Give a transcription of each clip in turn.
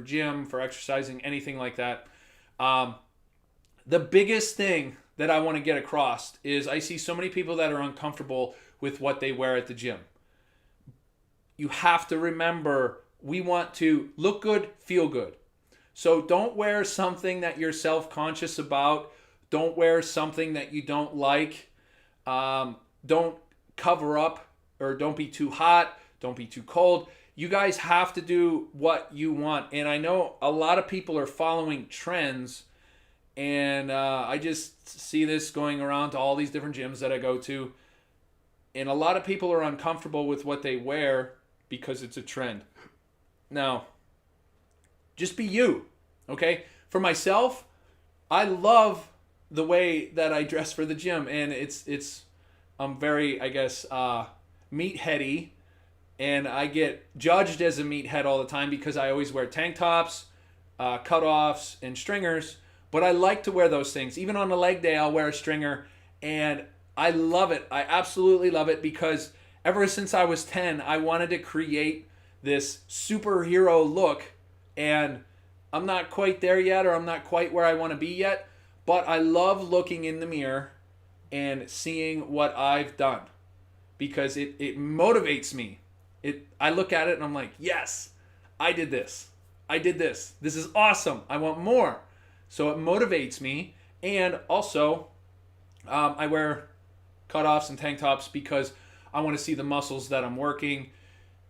for gym, for exercising, anything like that. The biggest thing that I want to get across is I see so many people that are uncomfortable with what they wear at the gym. You have to remember, we want to look good, feel good. So don't wear something that you're self-conscious about. Don't wear something that you don't like. Don't cover up, or don't be too hot. Don't be too cold. You guys have to do what you want. And I know a lot of people are following trends. And I just see this going around to all these different gyms that I go to. And a lot of people are uncomfortable with what they wear because it's a trend. Now, just be you, okay? For myself, I love the way that I dress for the gym, and I'm very, I guess, meatheady, and I get judged as a meathead all the time because I always wear tank tops, cutoffs, and stringers. But I like to wear those things. Even on a leg day, I'll wear a stringer, and I love it. I absolutely love it because ever since I was 10, I wanted to create this superhero look, and I'm not quite there yet, or I'm not quite where I want to be yet, but I love looking in the mirror and seeing what I've done because it motivates me. I look at it and I'm like, yes, I did this. I did this. This is awesome. I want more. So it motivates me. And also, I wear cutoffs and tank tops because I want to see the muscles that I'm working,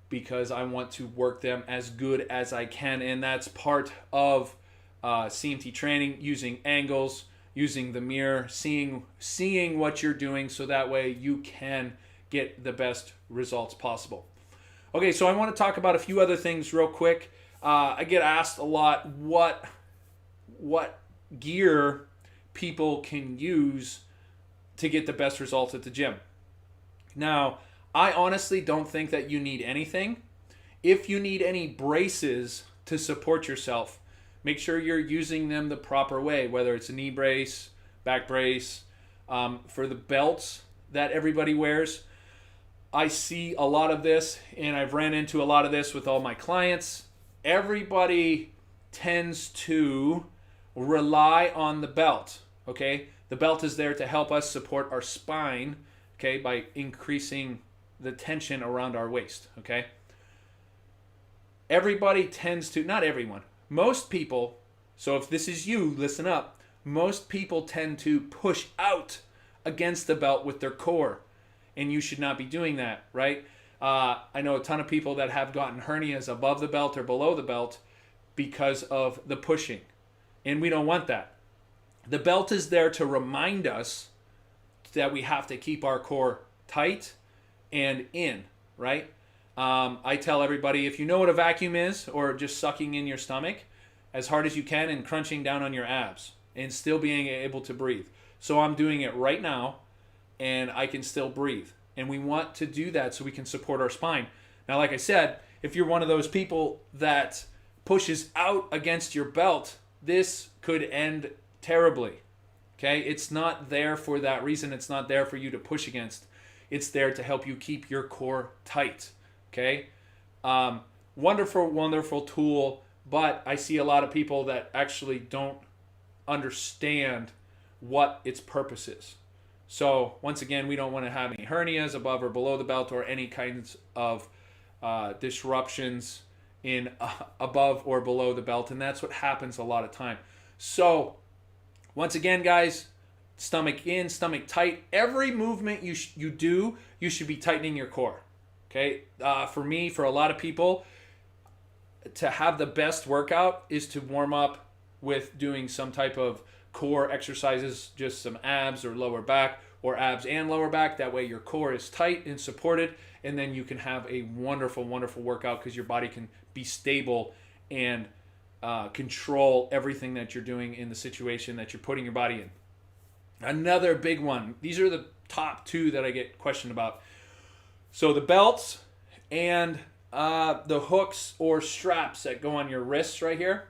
because I want to work them as good as I can. And that's part of CMT training, using angles, using the mirror, seeing what you're doing so that way you can get the best results possible. Okay, so I want to talk about a few other things real quick. I get asked a lot what gear people can use to get the best results at the gym. Now, I honestly don't think that you need anything. If you need any braces to support yourself, make sure you're using them the proper way, whether it's a knee brace, back brace. For the belts that everybody wears, I see a lot of this, and I've ran into a lot of this with all my clients. Everybody tends to rely on the belt, okay? The belt is there to help us support our spine, okay, by increasing the tension around our waist, okay? Everybody tends to, not everyone, most people, so if this is you, listen up, most people tend to push out against the belt with their core, and you should not be doing that, right? I know a ton of people that have gotten hernias above the belt or below the belt because of the pushing, and we don't want that. The belt is there to remind us that we have to keep our core tight and in, right? I tell everybody, if you know what a vacuum is, or just sucking in your stomach as hard as you can and crunching down on your abs and still being able to breathe. So I'm doing it right now, and I can still breathe. And we want to do that so we can support our spine. Now, like I said, if you're one of those people that pushes out against your belt, this could end terribly. Okay? It's not there for that reason. It's not there for you to push against. It's there to help you keep your core tight. Okay? Wonderful, wonderful tool, but I see a lot of people that actually don't understand what its purpose is. So once again, we don't want to have any hernias above or below the belt, or any kinds of disruptions in above or below the belt, and that's what happens a lot of time. So once again, guys, stomach in, stomach tight. Every movement you do, you should be tightening your core. Okay, for me, for a lot of people, to have the best workout is to warm up with doing some type of core exercises, just some abs or lower back, or abs and lower back. That way your core is tight and supported, and then you can have a wonderful, wonderful workout because your body can be stable and control everything that you're doing in the situation that you're putting your body in. Another big one. These are the top two that I get questioned about. So the belts and the hooks or straps that go on your wrists right here.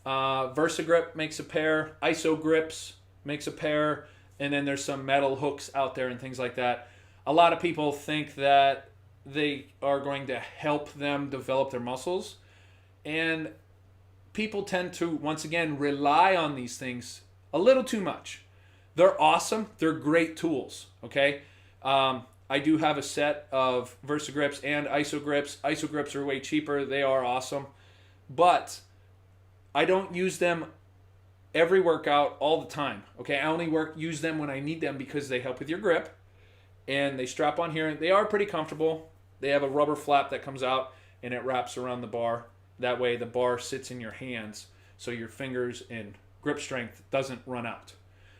VersaGrip makes a pair. ISO Grips makes a pair. And then there's some metal hooks out there and things like that. A lot of people think that they are going to help them develop their muscles. And people tend to, once again, rely on these things a little too much. They're awesome. They're great tools, okay? I do have a set of VersaGrips and IsoGrips. IsoGrips are way cheaper. They are awesome. But I don't use them every workout all the time, okay? I only use them when I need them because they help with your grip. And they strap on here. They are pretty comfortable. They have a rubber flap that comes out and it wraps around the bar. That way the bar sits in your hands so your fingers and grip strength doesn't run out.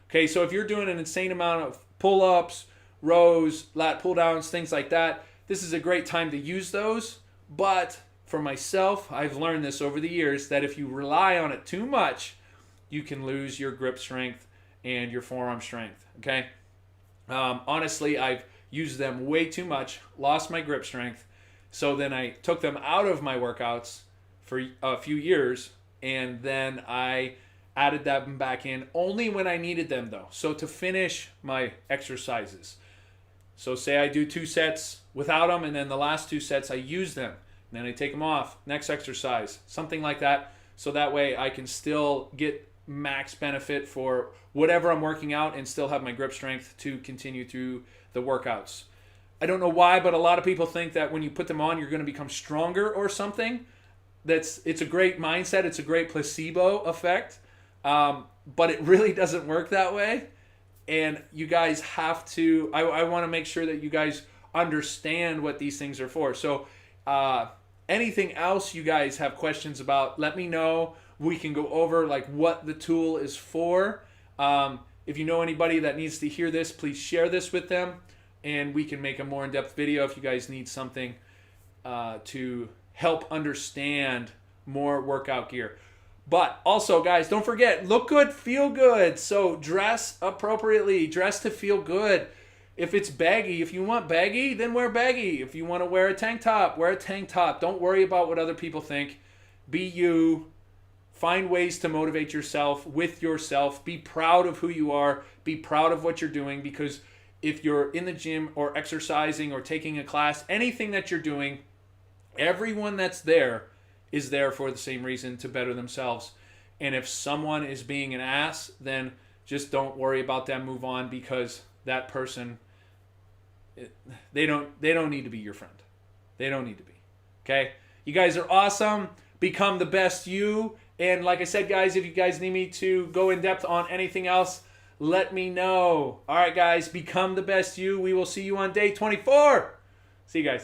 Okay, so if you're doing an insane amount of pull-ups, rows, lat pull-downs, things like that, this is a great time to use those. But for myself, I've learned this over the years that if you rely on it too much, you can lose your grip strength and your forearm strength, okay? Honestly, I've used them way too much, lost my grip strength, so then I took them out of my workouts for a few years, and then I added them back in only when I needed them, though. So to finish my exercises. So say I do 2 sets without them, and then the last 2 sets I use them, and then I take them off, next exercise, something like that, so that way I can still get max benefit for whatever I'm working out and still have my grip strength to continue through the workouts. I don't know why, but a lot of people think that when you put them on, you're going to become stronger or something. It's a great mindset. It's a great placebo effect, but it really doesn't work that way. And you guys have to, I want to make sure that you guys understand what these things are for. So anything else you guys have questions about, let me know. We can go over like what the tool is for. If you know anybody that needs to hear this, please share this with them, and we can make a more in-depth video if you guys need something to help understand more workout gear. But also, guys, don't forget, look good, feel good. So dress appropriately, dress to feel good. If it's baggy, if you want baggy, then wear baggy. If you want to wear a tank top, wear a tank top. Don't worry about what other people think. Be you. Find ways to motivate yourself with yourself. Be proud of who you are. Be proud of what you're doing, because if you're in the gym or exercising or taking a class, anything that you're doing, everyone that's there is there for the same reason, to better themselves. And if someone is being an ass, then just don't worry about them. Move on, because that person, they don't need to be your friend. They don't need to be. Okay? You guys are awesome. Become the best you. And like I said, guys, if you guys need me to go in depth on anything else, let me know. All right, guys, become the best you. We will see you on day 24. See you guys.